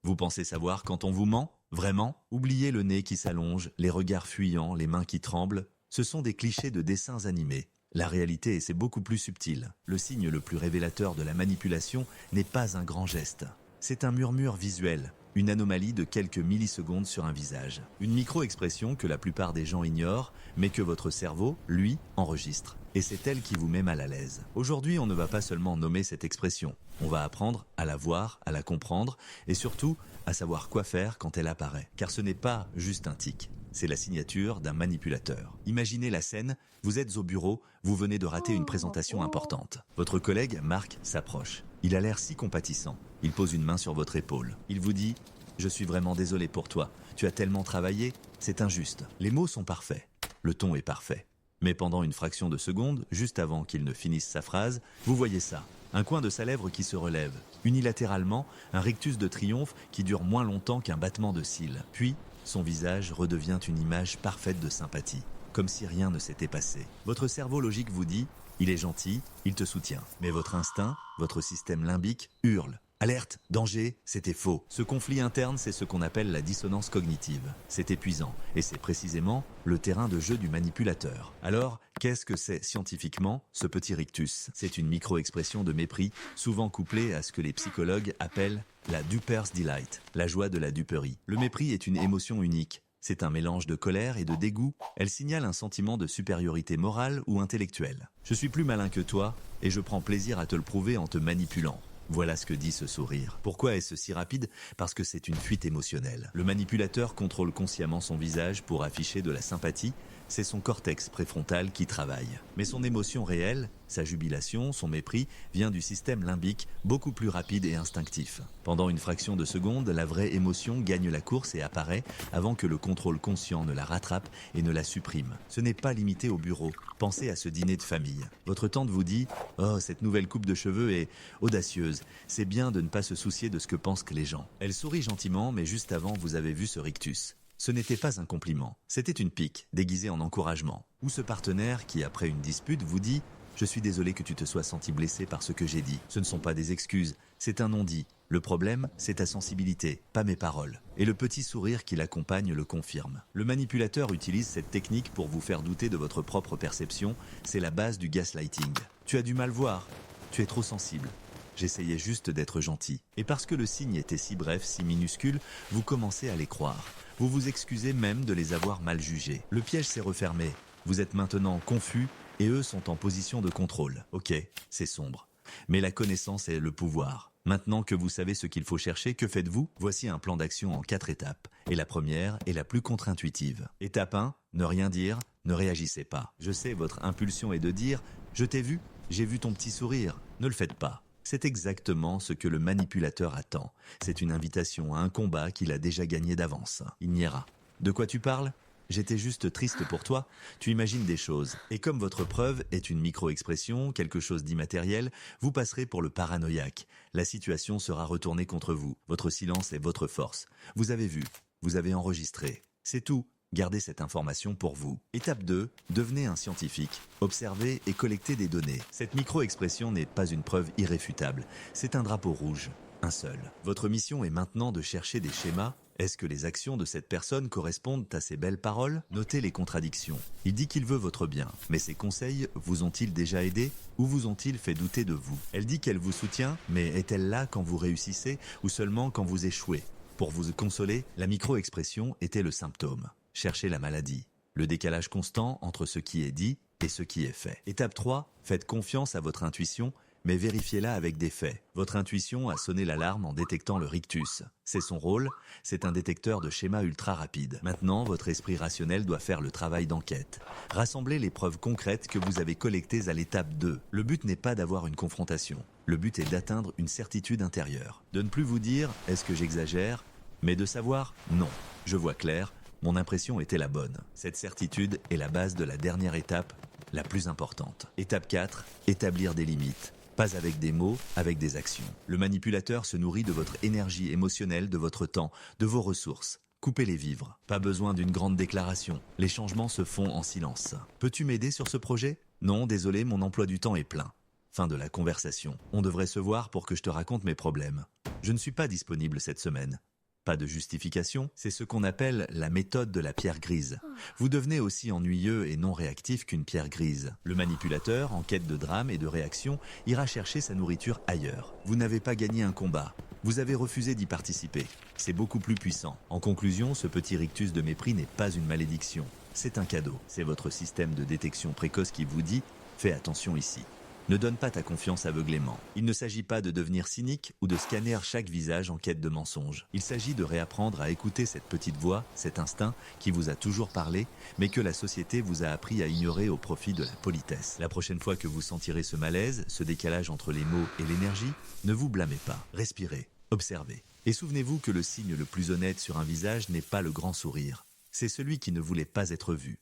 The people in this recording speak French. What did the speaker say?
Vous pensez savoir quand on vous ment? Vraiment? Oubliez le nez qui s'allonge, les regards fuyants, les mains qui tremblent. Ce sont des clichés de dessins animés. La réalité, c'est beaucoup plus subtil. Le signe le plus révélateur de la manipulation n'est pas un grand geste. C'est un murmure visuel, une anomalie de quelques millisecondes sur un visage. Une micro-expression que la plupart des gens ignorent, mais que votre cerveau, lui, enregistre. Et c'est elle qui vous met mal à l'aise. Aujourd'hui, on ne va pas seulement nommer cette expression. On va apprendre à la voir, à la comprendre, et surtout, à savoir quoi faire quand elle apparaît. Car ce n'est pas juste un tic. C'est la signature d'un manipulateur. Imaginez la scène, vous êtes au bureau, vous venez de rater une présentation importante. Votre collègue, Marc, s'approche. Il a l'air si compatissant. Il pose une main sur votre épaule. Il vous dit « Je suis vraiment désolé pour toi. Tu as tellement travaillé, c'est injuste. » Les mots sont parfaits. Le ton est parfait. Mais pendant une fraction de seconde, juste avant qu'il ne finisse sa phrase, vous voyez ça. Un coin de sa lèvre qui se relève. Unilatéralement, un rictus de triomphe qui dure moins longtemps qu'un battement de cils. Puis, son visage redevient une image parfaite de sympathie, comme si rien ne s'était passé. Votre cerveau logique vous dit « il est gentil, il te soutient ». Mais votre instinct, votre système limbique, hurle. Alerte, danger, c'était faux. Ce conflit interne, c'est ce qu'on appelle la dissonance cognitive. C'est épuisant, et c'est précisément le terrain de jeu du manipulateur. Alors, qu'est-ce que c'est scientifiquement, ce petit rictus? C'est une micro-expression de mépris, souvent couplée à ce que les psychologues appellent la duper's delight, la joie de la duperie. Le mépris est une émotion unique. C'est un mélange de colère et de dégoût. Elle signale un sentiment de supériorité morale ou intellectuelle. Je suis plus malin que toi, et je prends plaisir à te le prouver en te manipulant. Voilà ce que dit ce sourire. Pourquoi est-ce si rapide? Parce que c'est une fuite émotionnelle. Le manipulateur contrôle consciemment son visage pour afficher de la sympathie. C'est son cortex préfrontal qui travaille. Mais son émotion réelle, sa jubilation, son mépris, vient du système limbique, beaucoup plus rapide et instinctif. Pendant une fraction de seconde, la vraie émotion gagne la course et apparaît avant que le contrôle conscient ne la rattrape et ne la supprime. Ce n'est pas limité au bureau. Pensez à ce dîner de famille. Votre tante vous dit « Oh, cette nouvelle coupe de cheveux est audacieuse. C'est bien de ne pas se soucier de ce que pensent les gens. » Elle sourit gentiment, mais juste avant, vous avez vu ce rictus. Ce n'était pas un compliment, c'était une pique, déguisée en encouragement. Ou ce partenaire qui, après une dispute, vous dit « Je suis désolé que tu te sois senti blessé par ce que j'ai dit. Ce ne sont pas des excuses, c'est un non-dit. Le problème, c'est ta sensibilité, pas mes paroles. » Et le petit sourire qui l'accompagne le confirme. Le manipulateur utilise cette technique pour vous faire douter de votre propre perception. C'est la base du gaslighting. Tu as du mal voir, tu es trop sensible. J'essayais juste d'être gentil. Et parce que le signe était si bref, si minuscule, vous commencez à les croire. Vous vous excusez même de les avoir mal jugés. Le piège s'est refermé. Vous êtes maintenant confus et eux sont en position de contrôle. Ok, c'est sombre. Mais la connaissance est le pouvoir. Maintenant que vous savez ce qu'il faut chercher, que faites-vous? Voici un plan d'action en 4 étapes. Et la première est la plus contre-intuitive. Étape 1, ne rien dire, ne réagissez pas. Je sais, votre impulsion est de dire « Je t'ai vu, j'ai vu ton petit sourire ». Ne le faites pas. C'est exactement ce que le manipulateur attend. C'est une invitation à un combat qu'il a déjà gagné d'avance. Il niera. De quoi tu parles? J'étais juste triste pour toi. Tu imagines des choses. Et comme votre preuve est une micro-expression, quelque chose d'immatériel, vous passerez pour le paranoïaque. La situation sera retournée contre vous. Votre silence est votre force. Vous avez vu. Vous avez enregistré. C'est tout. Gardez cette information pour vous. Étape 2, devenez un scientifique. Observez et collectez des données. Cette micro-expression n'est pas une preuve irréfutable. C'est un drapeau rouge, un seul. Votre mission est maintenant de chercher des schémas. Est-ce que les actions de cette personne correspondent à ses belles paroles? Notez les contradictions. Il dit qu'il veut votre bien, mais ses conseils vous ont-ils déjà aidé ou vous ont-ils fait douter de vous? Elle dit qu'elle vous soutient, mais est-elle là quand vous réussissez ou seulement quand vous échouez? Pour vous consoler, la micro-expression était le symptôme. Cherchez la maladie. Le décalage constant entre ce qui est dit et ce qui est fait. Étape 3, faites confiance à votre intuition, mais vérifiez-la avec des faits. Votre intuition a sonné l'alarme en détectant le rictus. C'est son rôle, c'est un détecteur de schéma ultra rapide. Maintenant, votre esprit rationnel doit faire le travail d'enquête. Rassemblez les preuves concrètes que vous avez collectées à l'étape 2. Le but n'est pas d'avoir une confrontation. Le but est d'atteindre une certitude intérieure. De ne plus vous dire « est-ce que j'exagère ?» mais de savoir « non, je vois clair ». Mon impression était la bonne. Cette certitude est la base de la dernière étape, la plus importante. Étape 4, établir des limites. Pas avec des mots, avec des actions. Le manipulateur se nourrit de votre énergie émotionnelle, de votre temps, de vos ressources. Coupez-les vivres. Pas besoin d'une grande déclaration. Les changements se font en silence. Peux-tu m'aider sur ce projet? Non, désolé, mon emploi du temps est plein. Fin de la conversation. On devrait se voir pour que je te raconte mes problèmes. Je ne suis pas disponible cette semaine. Pas de justification, c'est ce qu'on appelle la méthode de la pierre grise. Vous devenez aussi ennuyeux et non réactif qu'une pierre grise. Le manipulateur, en quête de drame et de réaction, ira chercher sa nourriture ailleurs. Vous n'avez pas gagné un combat. Vous avez refusé d'y participer. C'est beaucoup plus puissant. En conclusion, ce petit rictus de mépris n'est pas une malédiction. C'est un cadeau. C'est votre système de détection précoce qui vous dit « Fais attention ici ». Ne donne pas ta confiance aveuglément. Il ne s'agit pas de devenir cynique ou de scanner chaque visage en quête de mensonges. Il s'agit de réapprendre à écouter cette petite voix, cet instinct qui vous a toujours parlé, mais que la société vous a appris à ignorer au profit de la politesse. La prochaine fois que vous sentirez ce malaise, ce décalage entre les mots et l'énergie, ne vous blâmez pas. Respirez, observez. Et souvenez-vous que le signe le plus honnête sur un visage n'est pas le grand sourire. C'est celui qui ne voulait pas être vu.